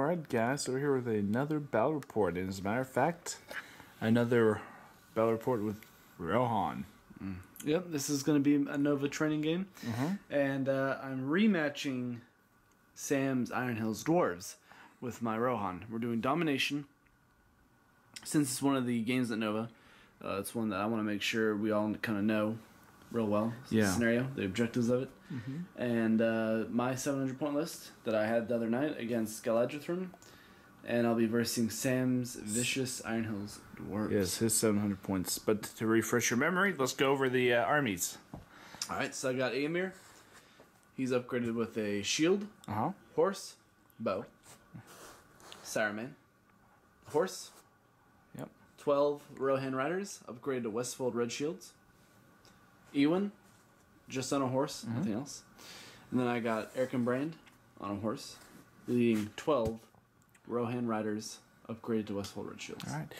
Alright guys, so we're here with another battle report, and as a matter of fact, another battle report with Rohan. Yep, this is going to be a Nova training game, and I'm rematching Sam's Iron Hills Dwarves with my Rohan. We're doing Domination. Since it's one of the games at Nova, it's one that I want to make sure we all kind of know real well. The scenario, the objectives of it. And my 700 point list that I had the other night against Galadriel, and I'll be versing Sam's Vicious Iron Hills Dwarves. Yes, his 700 points. But to refresh your memory, let's go over the armies. Alright, so I got Aemir. He's upgraded with a shield, horse, bow, Saruman, horse, 12 Rohan riders, upgraded to Westfold red shields, Ewan, just on a horse, nothing else. And then I got Eric and Brand on a horse, leading 12 Rohan riders, upgraded to Westfold red shields. Alright,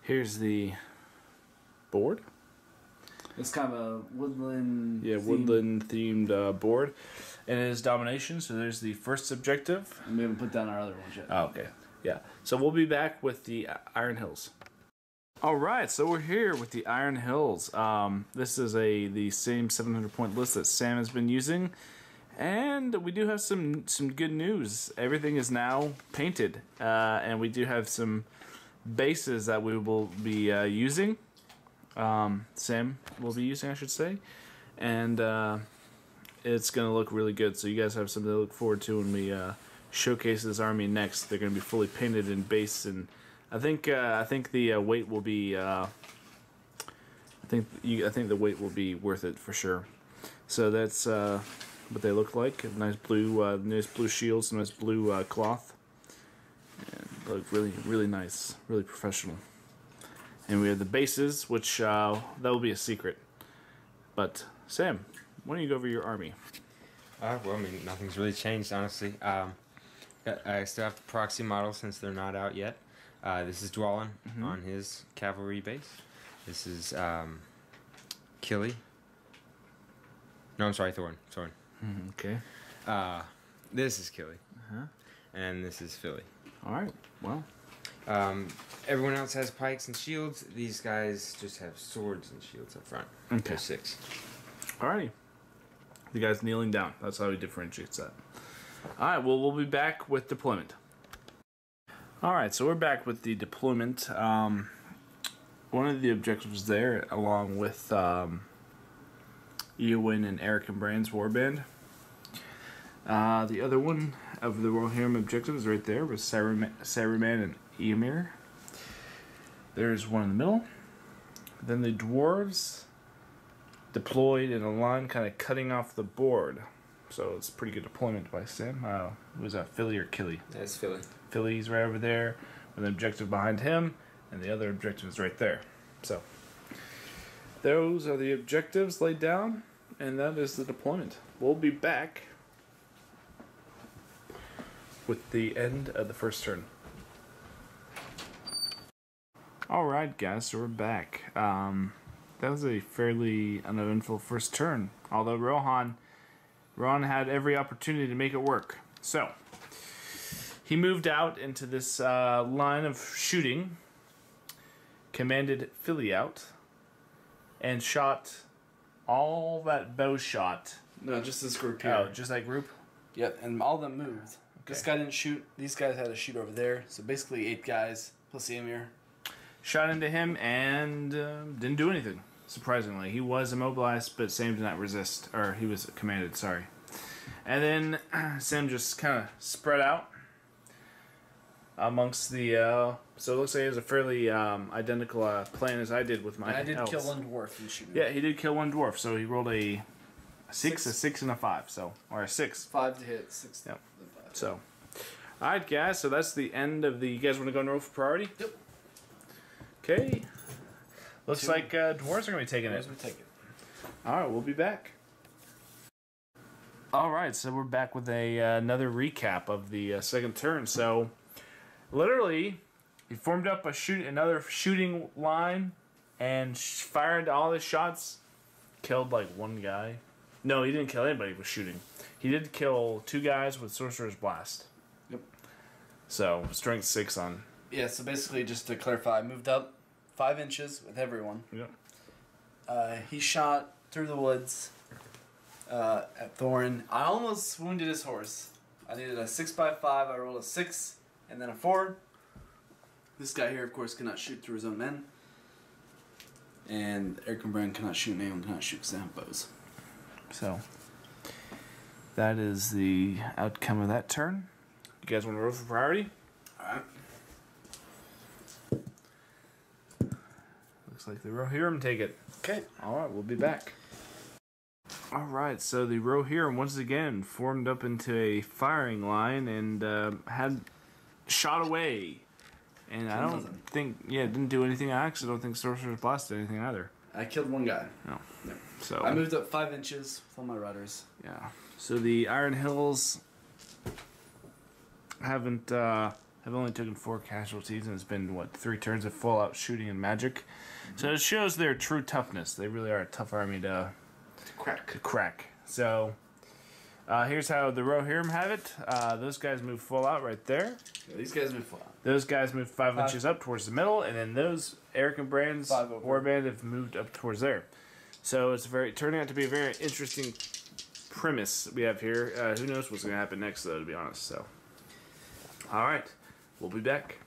here's the board. It's kind of a woodland woodland-themed board. And it is Domination, so there's the first objective. And we haven't put down our other ones yet. Oh, okay. Yeah, so we'll be back with the Iron Hills. Alright, so we're here with the Iron Hills. This is the same 700 point list that Sam has been using. And we do have some good news. Everything is now painted. And we do have some bases that we will be using. Sam will be using, I should say. And it's going to look really good. So you guys have something to look forward to when we showcase this army next. They're going to be fully painted in base, and I think the weight will be I think the weight will be worth it for sure. So that's what they look like. Nice blue shields, nice blue cloth, and they look really nice, really professional. And we have the bases, which that will be a secret. But Sam, why don't you go over your army? Well, I mean, nothing's really changed, honestly. I still have the proxy model since they're not out yet. This is Dwalin on his cavalry base. This is Killy. No, I'm sorry, Thorn. Okay. This is Killy. And this is Philly. Alright, well. Everyone else has pikes and shields. These guys just have swords and shields up front. Okay. There's 6. Alrighty. The guy's kneeling down. That's how he differentiates that. Alright, well, we'll be back with deployment. Alright, so we're back with the deployment. One of the objectives there, along with Eowyn and Eric and Brand's warband. The other one of the Rohan objectives right there was Saruman and Eomer. There's one in the middle. Then the dwarves deployed in a line kind of cutting off the board. So it's pretty good deployment by Sam. Was that Philly or Killy? That's Philly. Philly's right over there with an objective behind him, and the other objective is right there. So those are the objectives laid down, and that is the deployment. We'll be back with the end of the first turn. Alright guys, so we're back. That was a fairly uneventful first turn, although Rohan had every opportunity to make it work. So he moved out into this line of shooting, commanded Philly out, and shot all that bow shot. No, just this group here. Oh, just that group? Yep, and all of them moved. Okay. This guy didn't shoot. These guys had to shoot over there. So basically 8 guys plus Aemir. Shot into him and didn't do anything, surprisingly. He was immobilized, but Sam did not resist. Or he was commanded, sorry. And then Sam just kind of spread out amongst the... so it looks like it was a fairly identical plan as I did with my And I did elves. kill one dwarf in shooting. Yeah, he did kill one dwarf, so he rolled a 6, and a 5, so... Or a 6. 5 to hit, 6 to 5. So... Alright, guys, so that's the end of the... You guys want to go and roll for priority? Yep. Okay. Looks like dwarves are going to be taking it. Alright, we'll be back. Alright, so we're back with another recap of the second turn. So, literally, he formed up another shooting line and fired all his shots. Killed like one guy. No, he didn't kill anybody with shooting. He did kill 2 guys with Sorcerer's Blast. Yep. So strength 6 on. Yeah, so basically, just to clarify, I moved up 5 inches with everyone. Yep. He shot through the woods at Thorin. I almost wounded his horse. I needed a 6x5. I rolled a 6 and then a 4. This guy here, of course, cannot shoot through his own men. And Eric and Brand cannot shoot, and anyone cannot shoot because they have bows. So that is the outcome of that turn. You guys want to roll for priority? Alright. Looks like the Rohirrim take it. Okay. Alright, we'll be back. Alright, so the Rohirrim once again formed up into a firing line and had shot away. And I don't think, didn't do anything. I actually don't think Sorcerer's Blast did anything either. I killed one guy. No. Yeah. So I moved up 5 inches with all my rudders. Yeah. So the Iron Hills have only taken 4 casualties, and it's been 3 turns of full out shooting and magic. So it shows their true toughness. They really are a tough army to crack. So here's how the Rohirrim have it. Those guys move full out right there. Yeah, these guys move full out. Those guys move 5 inches up towards the middle, and then those Eric and Brand's warband have moved up towards there. So it's turning out to be a very interesting premise we have here. Who knows what's going to happen next, though, to be honest. So, all right, we'll be back.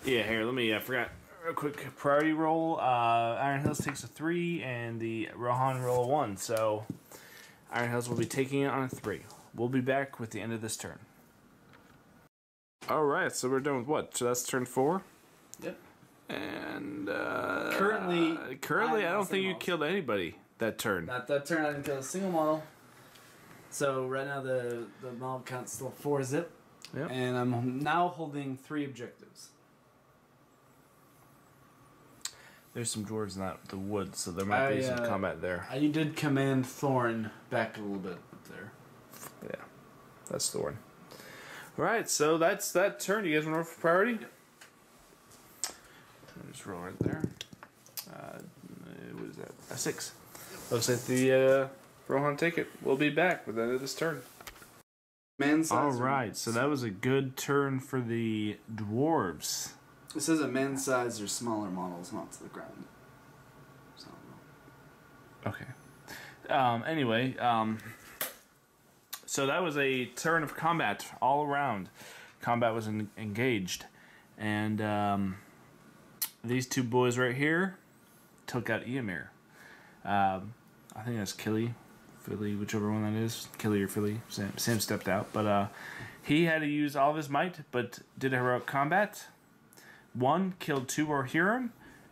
Yeah, here, let me. I forgot a quick priority roll. Iron Hills takes a 3, and the Rohan roll a 1. So, Iron Hills will be taking it on a 3. We'll be back with the end of this turn. All right, so we're done with what? So that's turn 4. Yep. And currently, I don't think you killed anybody that turn. Not that turn. I didn't kill a single model. So right now the model count's still 4 zip. Yep. And I'm now holding 3 objectives. There's some dwarves in the woods, so there might be some combat there. You did command Thorn back a little bit up there. Yeah, that's Thorn. All right, so that's that turn. You guys want to roll for priority? Yep. Just roll right there. What is that? A 6. Looks like the Rohan take it. We'll be back with the end of this turn. Man size. All right, so that was a good turn for the dwarves. It says a man size or smaller models, not to the ground. So, okay. Anyway, so that was a turn of combat all around. Combat was engaged, and these 2 boys right here took out Eomir. I think that's Killy, Philly, whichever one that is. Killy or Philly. Sam stepped out, but he had to use all of his might, but did a heroic combat. 1 killed 2 Rohirrim,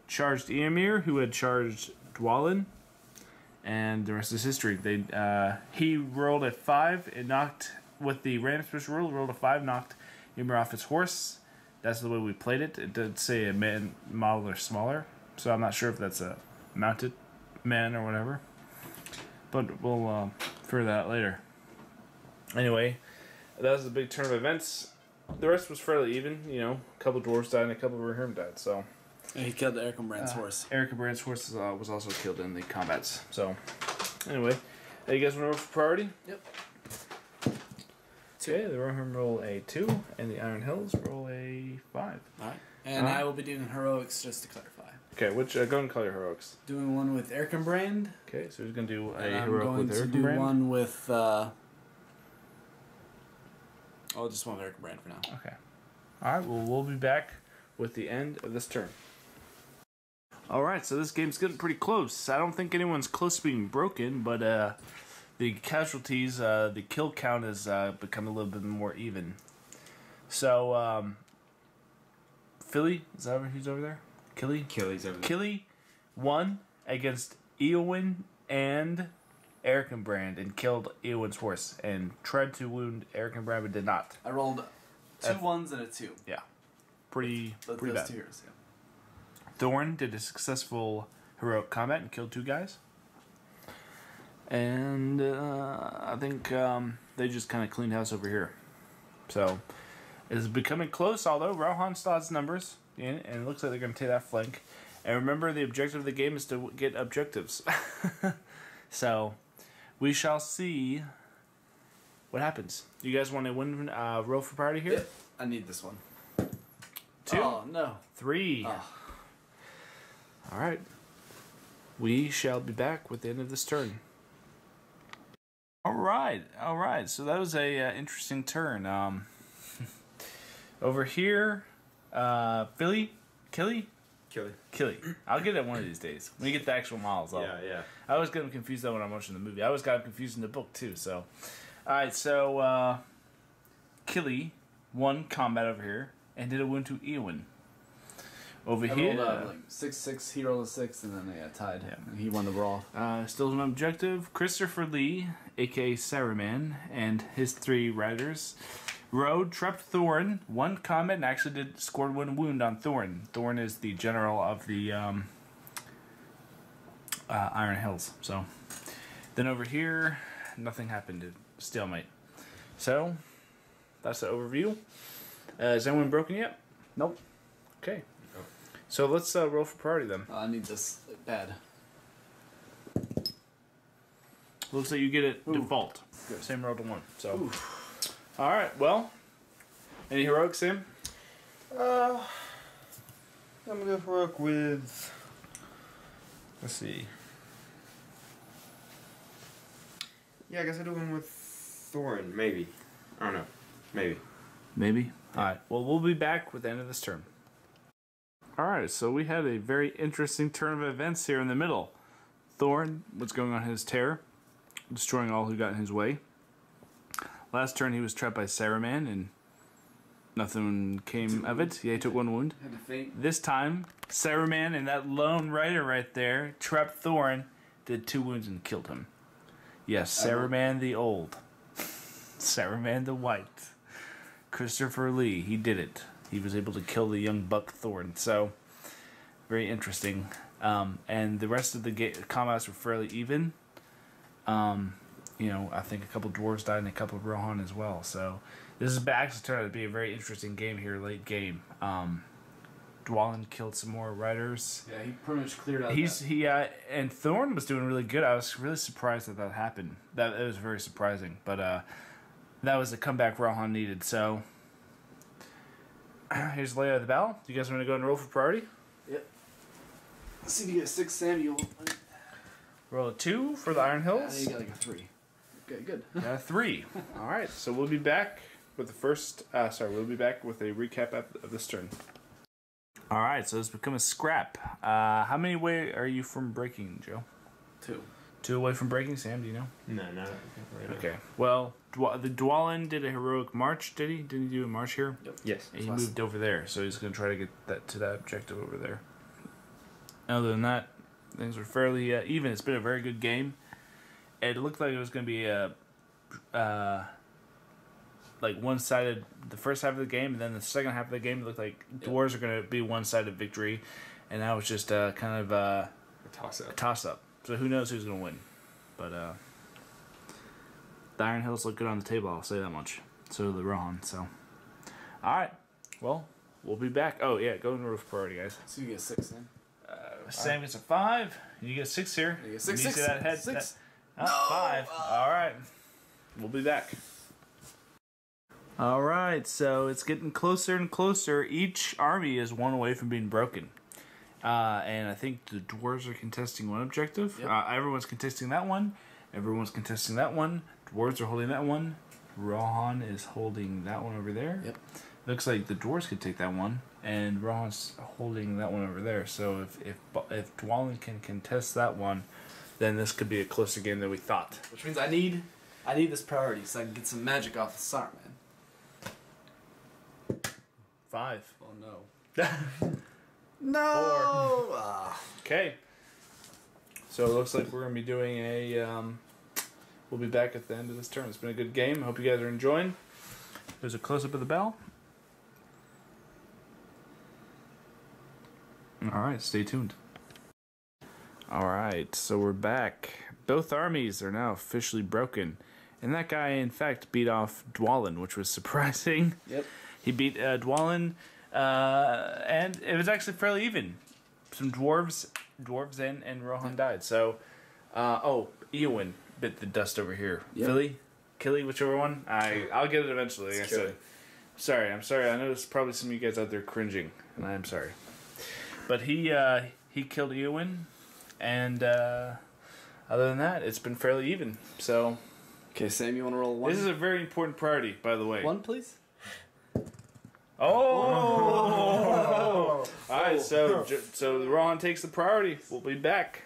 charged Eomir, who had charged Dwalin, and the rest is history. He rolled a 5 and knocked, with the random special rule, rolled a 5, knocked Eomir off his horse. That's the way we played it. It did say a man model or smaller, so I'm not sure if that's a mounted man or whatever. But we'll figure that out later. Anyway, that was a big turn of events. The rest was fairly even. A couple dwarves died and a couple of Rohirrim died. So he killed Eric and Brand's horse. Eric and Brand's horse was also killed in the combats. So anyway, you guys want to roll for priority? Yep. Okay, the Rohirrim roll a 2, and the Iron Hills roll a 5. All right. And I will be doing heroics just to clarify. Okay, go ahead and call your heroics. Doing one with Eric and Brand. Okay, so who's going to do a and heroic with Eric and Brand? I'm going to do one with... I'll just one with Eric and Brand for now. Okay. Alright, well, we'll be back with the end of this turn. Alright, so this game's getting pretty close. I don't think anyone's close to being broken, but the casualties, the kill count has become a little bit more even. So, Philly, is that who's over there? Killy's over there. Killy won against Eowyn and Eric and Brand and killed Eowyn's horse and tried to wound Eric and Brand but did not. I rolled 2 1s and a 2. Yeah. Pretty bad. 2 heroes, yeah. Thorn did a successful heroic combat and killed 2 guys. And I think they just kind of cleaned house over here. So it's becoming close, although Rohan still has numbers in, and it looks like they're going to take that flank. And remember, the objective of the game is to get objectives. So we shall see what happens? Do you guys want to win roll for priority here? Yeah, I need this one. 2. Oh, no. 3. Oh. All right. We shall be back with the end of this turn. All right. So that was a interesting turn. Over here, Killy. I'll get it one of these days. When you get the actual models. Yeah. I always get them confused though when I'm watching the movie. I always got them confused in the book too. So, all right. So, Killy won combat over here and did a wound to Eowyn. Over here, rolled, like 6-6, he rolled a 6, and then they got tied. Yeah. And he won the brawl. Still an objective. Christopher Lee, aka Saruman, and his 3 riders rode trapped Thorin, won combat, and actually scored 1 wound on Thorin. Thorin is the general of the Iron Hills. So then over here, nothing happened. Stalemate. So that's the overview. Is anyone broken yet? Nope. Okay. So let's roll for priority then. I need this bad. Looks like you get it default. Good. Same roll to 1. So, all right. Well, any heroic, Sam? I'm gonna go heroic with. Let's see. Yeah, I guess I'll do one with Thorin. Maybe. I don't know. Maybe. Maybe. All right. Well, we'll be back with the end of this turn. All right. So we had a very interesting turn of events here in the middle. Thorin was going on his tear, destroying all who got in his way. Last turn, he was trapped by Saruman, and nothing came of it. Yeah, he took 1 wound. Had to faint. This time, Saruman and that lone rider right there trapped Thorin, did 2 wounds and killed him. Yes, Saruman the old. Saruman the white. Christopher Lee, he did it. He was able to kill the young buck Thorin. So, very interesting. And the rest of the combats were fairly even. I think a couple dwarves died and a couple of Rohan as well. So, this is actually turned out to be a very interesting game here, late game. Dwalin killed some more riders. Yeah, he pretty much cleared out. And Thorn was doing really good. I was really surprised that happened. It was very surprising, but that was the comeback Rohan needed. So here's the layout of the battle. Do you guys want to go and roll for priority? Yep. Let's see if you get a 6, Sam. You'll Roll a 2 for the Iron Hills. you got like a 3. Okay, good. Got a 3. All right, so we'll be back with the first. We'll be back with a recap of this turn. All right, so it's become a scrap. How many away are you from breaking, Joe? 2. 2 away from breaking, Sam. Do you know? No, not right now. Okay. Well, the Dwalin did a heroic march. Did he? Didn't he do a march here? Yep. Yes. And he moved over there, so he's going to try to get that objective over there. Other than that, things were fairly even. It's been a very good game. It looked like it was going to be like one-sided the first half of the game, and then the second half of the game it looked like dwarves are going to be one-sided victory, and now it's just kind of A toss-up. So who knows who's going to win? But the Iron Hills look good on the table, I'll say that much. So do the Rohan. So, all right. Well, we'll be back. Oh yeah, go into roof priority, guys. So you get 6, Sam. Sam gets a 5. You get a 6 here. You get 6, You 6, see that head? 6. That, 5. All right. We'll be back. All right. So it's getting closer and closer. Each army is 1 away from being broken. And I think the dwarves are contesting 1 objective. Yep. Everyone's contesting that one. Everyone's contesting that one. Dwarves are holding that one. Rohan is holding that one over there. Yep. Looks like the dwarves could take that one, and Rohan's holding that one over there. So if Dwalin can contest that one, then this could be a closer game than we thought. Which means I need this priority so I can get some magic off the Saruman. 5. Oh no. No. 4. Okay. So it looks like we're gonna be doing a. We'll be back at the end of this turn. It's been a good game. I hope you guys are enjoying. There's a close up of the bell. All right, stay tuned. All right, so we're back. Both armies are now officially broken. And that guy, in fact, beat off Dwalin, which was surprising. Yep. He beat Dwalin, and it was actually fairly even. Some dwarves and Rohan died. So, Eowyn bit the dust over here. Yep. Philly, Killy, whichever one. I'll get it eventually. Like I Killy. said. I'm sorry. I know there's probably some of you guys out there cringing, and I am sorry. But he killed Eowyn, and other than that, it's been fairly even. So, Okay, Sam, you want to roll one? this is a very important priority, by the way. One, please. Oh! All right, so Rohan takes the priority. We'll be back.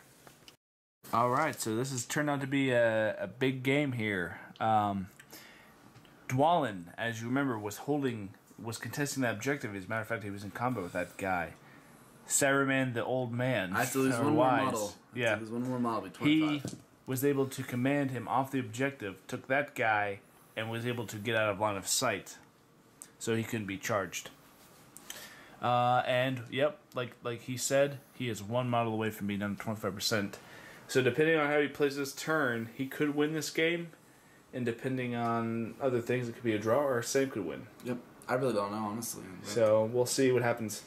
All right, so this has turned out to be a big game here. Dwalin, as you remember, was contesting that objective. As a matter of fact, he was in combat with that guy. Saruman, the old man. I have to lose or one more wise. model. Yeah. There's one more model. Be He 25. was able to command him off the objective, took that guy, and was able to get out of line of sight. So he couldn't be charged. And, yep, like he said, he is one model away from being down to 25%. So depending on how he plays his turn, he could win this game. And depending on other things, it could be a draw or Sam could win. Yep. I really don't know, honestly. So we'll see what happens.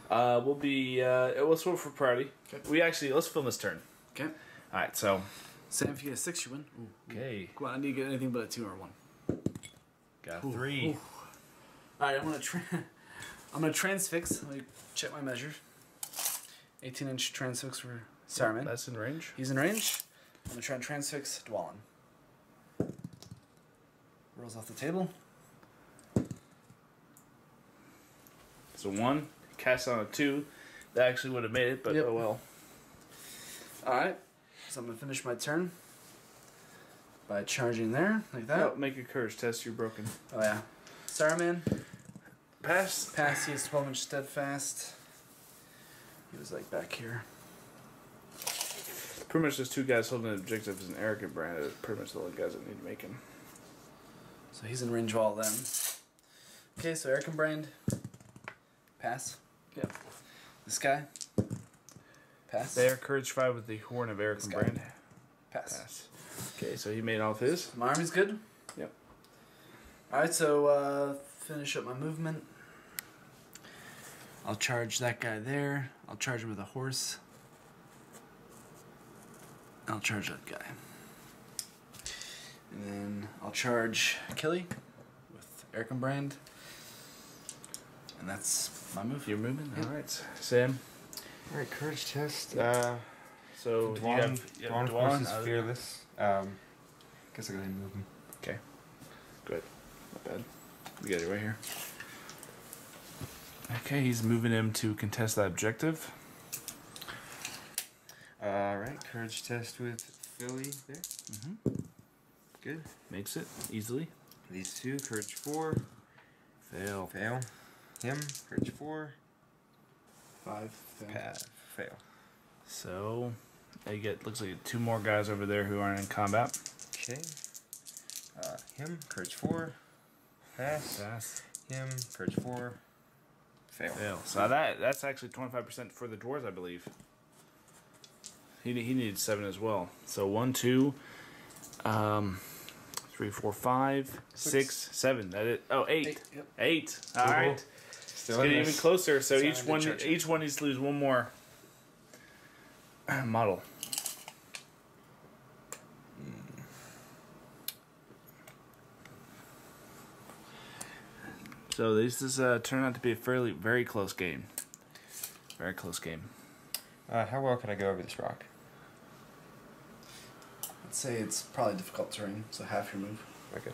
We'll be let's vote for priority. Okay. Let's film this turn. Okay. All right. So Sam, if you get a 6, you win. Ooh. okay, Come on, I need to get anything but a 2 or 1. got 3. All right, I'm gonna transfix. Let me check my measure. 18-inch transfix for Saruman. That's in range. He's in range. I'm gonna try and transfix Dwalin. Rolls off the table. So 1, cast on a 2. That actually would have made it, but Yep. oh well. All right. So I'm gonna finish my turn by charging there like that. Oh, make a courage test. You're broken. Oh yeah. Saruman. Pass. Pass. He is 12-inch steadfast. He was like back here. Pretty much just 2 guys holding an objective is an arrogant brand. It's pretty much the only guys that need to make him. So he's in range of all of them. Okay, so Eric and Brand. Pass. Yep. This guy. Pass. There, courage 5 with the horn of Eric This and guy. Brand. Pass. Pass. Okay, so he made off his. My army's good? Yep. Alright, so finish up my movement. I'll charge that guy there. I'll charge him with a horse. I'll charge that guy. And then I'll charge Killy with Eric and Brand. And that's my move. Your movement? Yep. Alright. Sam? Alright, courage test. So you Dwalin, have Dwalin, of course, is fearless. Guess I'll go ahead and move him. Okay. Good. Not bad. We got it right here. Okay, he's moving him to contest that objective. Alright, courage test with Philly there. Mm-hmm. Good. Makes it easily. These 2, courage 4. Fail. Fail. Him, courage 4. 5. Fail. So, looks like 2 more guys over there who aren't in combat. Okay. Him, courage 4. Pass. Pass. Him, courage 4. Fail. Fail. So that's actually 25% for the dwarves, I believe. He needed 7 as well. So 1, 2, 3, 4, 5, 6, 7. That it. Oh, 8. 8. Yep. 8. All right. Still It's getting in even this. closer. So So I each did one charge it. needs to lose 1 more model. So this is turned out to be a very close game. Very close game. How well can I go over this rock? I'd say it's probably difficult terrain, so half your move. Okay.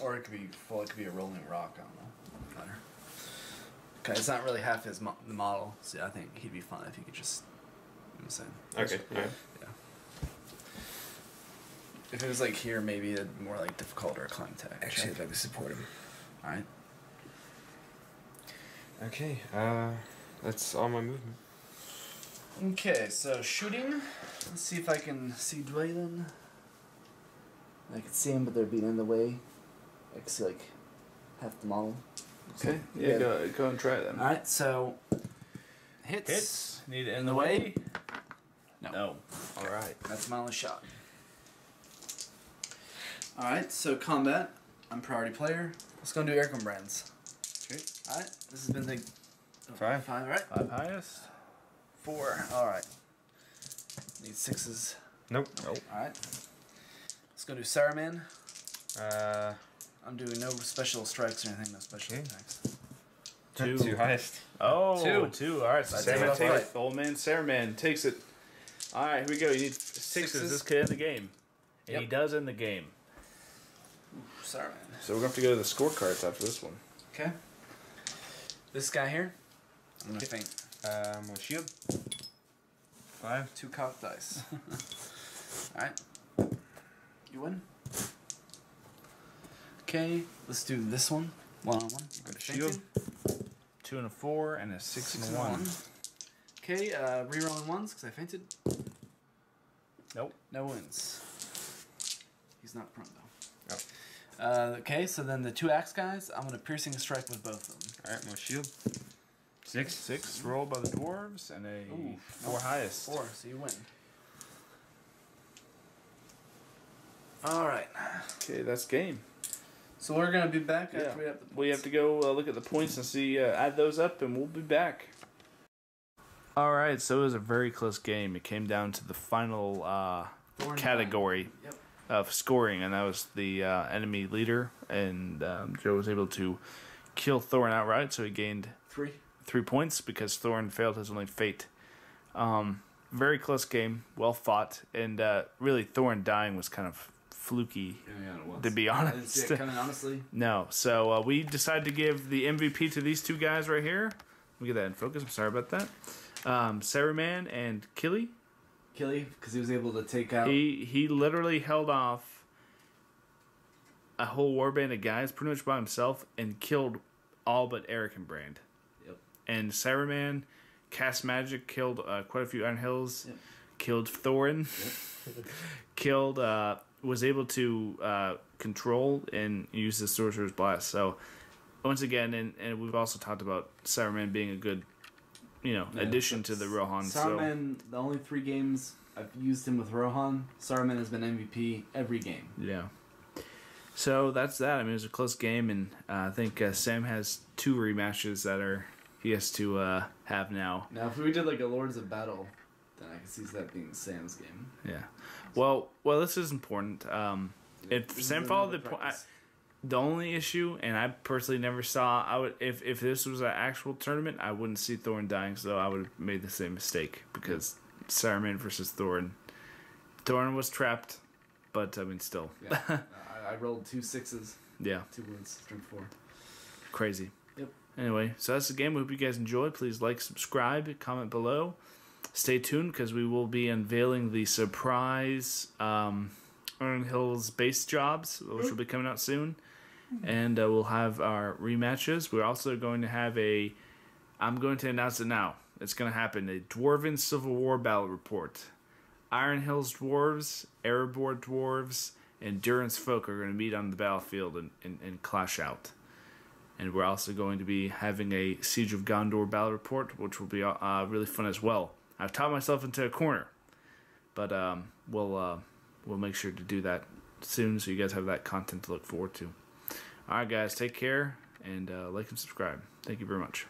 Or it could be full. It could be a rolling rock. I don't know. Better. Okay, it's not really half the model, so I think he'd be fine if he could just. You know what I'm saying? Okay. Alright. Yeah. If it was like here, maybe a more like difficult or a climb tag. Actually, I'd like to support him. All right. Okay. That's all my movement. Okay, so shooting. Let's see if I can see Dwaylen. I can see him, but they're being in the way. I can see like half the model. Okay. Yeah. Go and try it then. All right, so hits. Hits. Need it in the way. No. All right, that's my only shot. All right, so combat. I'm priority player. Let's go and do Ericum Brands. Okay. All right. This has been the 5. 5, right? 5 highest. 4. All right. Need 6s. Nope. Nope. All right. Let's go do Saruman. Uh, I'm doing no special strikes or anything. No special Okay. attacks. 2. 2 highest. Oh, 2. 2. All right, so I Saruman take it takes off it. The old man Saruman takes it. All right, here we go. You need 6s. This could end the game. And he does end the game. Ooh, Saruman. So we're going to have to go to the scorecards after this one. Okay. This guy here. I'm gonna faint. Well, shield. 5. 2 cocked dice. All right. You win. Okay. Let's do this one. 1-on-1. Got a shield. 2 and a 4 and a 6 and a 1. Okay. Rerolling 1s because I fainted. Nope. No wins. He's not prone though. Oh. Okay. So then the 2 axe guys. I'm gonna piercing strike with both of them. Alright, more shield. 6. 6 rolled by the dwarves and a Ooh, 4 highest. 4. So you win. All right. Okay, that's game. So we're gonna be back after Yeah. we have the. We have to go look at the points and see, add those up, and we'll be back. All right, so it was a very close game. It came down to the final Thorn category Yep. of scoring, and that was the enemy leader. And Joe was able to kill Thorin outright, so he gained 3. 3 points because Thorin failed his only fate. Very close game, well fought, and really Thorin dying was kind of fluky, Yeah, it was. to be I didn't see honest. it coming, honestly. No, so we decided to give the MVP to these 2 guys right here. Let me get that in focus. I'm sorry about that. Saruman and Killy. Killy, because he was able to take out. He literally held off a whole warband of guys pretty much by himself and killed all but Eric and Brand. Yep. And Saruman cast magic, killed quite a few Iron Hills, Yep. killed Thorin, killed was able to control and use the Sorcerer's Blast. So once again, and we've also talked about Saruman being a good, addition to the Rohan. Saruman, the only 3 games I've used him with Rohan, Saruman has been MVP every game. Yeah. So that's that. I mean, it was a close game, and I think Sam has 2 rematches that he has to have now. Now, if we did like a Lords of Battle, then I can see that being Sam's game. Yeah. Well, this is important. If This Sam is followed the another point, practice. the only issue, and I personally never saw, I would if this was an actual tournament, I wouldn't see Thorin dying, so I would have made the same mistake because Saruman versus Thorin. Thorin was trapped, but I mean, still. Yeah. I rolled 2 6s, Yeah. 2 wounds, strength 4. Crazy. Yep. Anyway, so that's the game. We hope you guys enjoyed. Please like, subscribe, comment below. Stay tuned because we will be unveiling the surprise Iron Hills base jobs, which will be coming out soon. And we'll have our rematches. We're also going to have I'm going to announce it now. It's going to happen. A Dwarven Civil War battle report. Iron Hills dwarves, Erebor dwarves, and Durin's folk are going to meet on the battlefield and clash out. And we're also going to be having a Siege of Gondor battle report, which will be really fun as well. I've taught myself into a corner, but we'll make sure to do that soon, so you guys have that content to look forward to. All right, guys, take care and like and subscribe. Thank you very much.